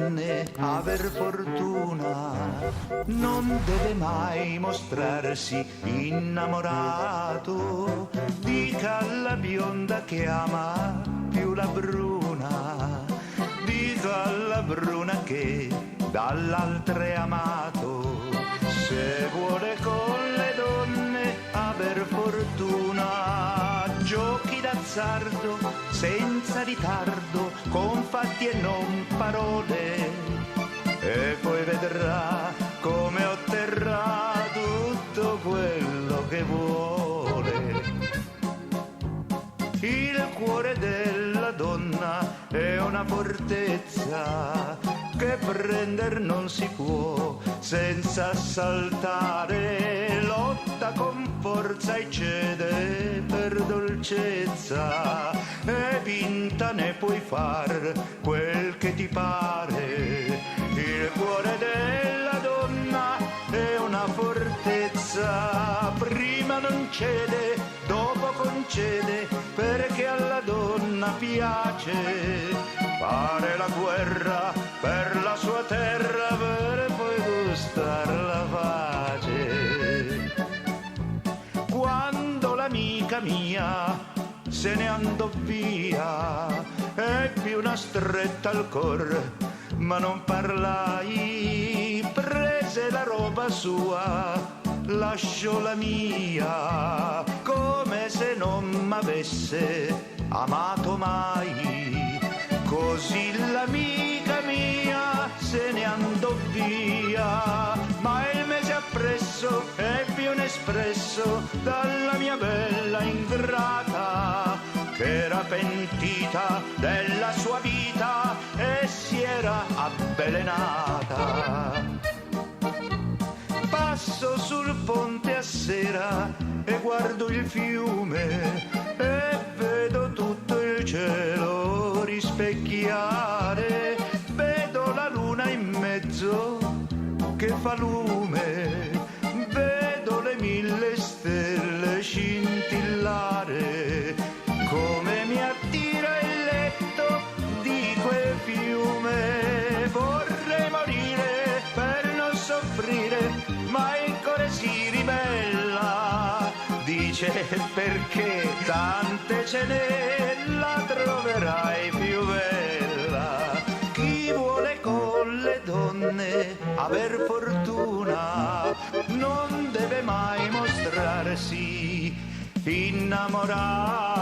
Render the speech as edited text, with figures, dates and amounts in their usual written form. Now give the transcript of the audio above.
donne aver fortuna, non deve mai mostrarsi innamorato. Dica alla bionda che ama più la bruna, dica alla bruna che dall'altra è amato. Se vuole con le donne aver fortuna, giochi d'azzardo senza ritardo, con fatti e non parole, e poi vedrà come otterrà tutto quello che vuole. Il cuore della donna è una fortezza che prender non si può senza assaltare, lotta con forza e cede per dolcezza, e vinta ne puoi far quel che ti pare. Il cuore della donna è una fortezza, prima non cede, dopo concede, perché alla donna piace fare la guerra per la sua terra, per poi gustar la pace. Quando l'amica mia se ne andò via, ebbi una stretta al cor, ma non parlai, prese la roba sua, lasciò la mia, come se non m'avesse amato mai. Così l'amica mia se ne andò via, ma il mese appresso ebbi un espresso dalla mia bella ingrata, che era pentita della sua vita e si era avvelenata. Passo sul ponte a sera e guardo il fiume e vedo tutto il cielo rispecchiare, vedo la luna in mezzo che fa lume, vedo le 1000 stelle scintillare, come mi attira il letto di quel fiume. Vorrei morire per non soffrire, ma il cuore si ribella, dice perché tante ce n'è, la troverai più bella. Chi vuole con le donne aver fortuna, non deve mai mostrarsi innamorato.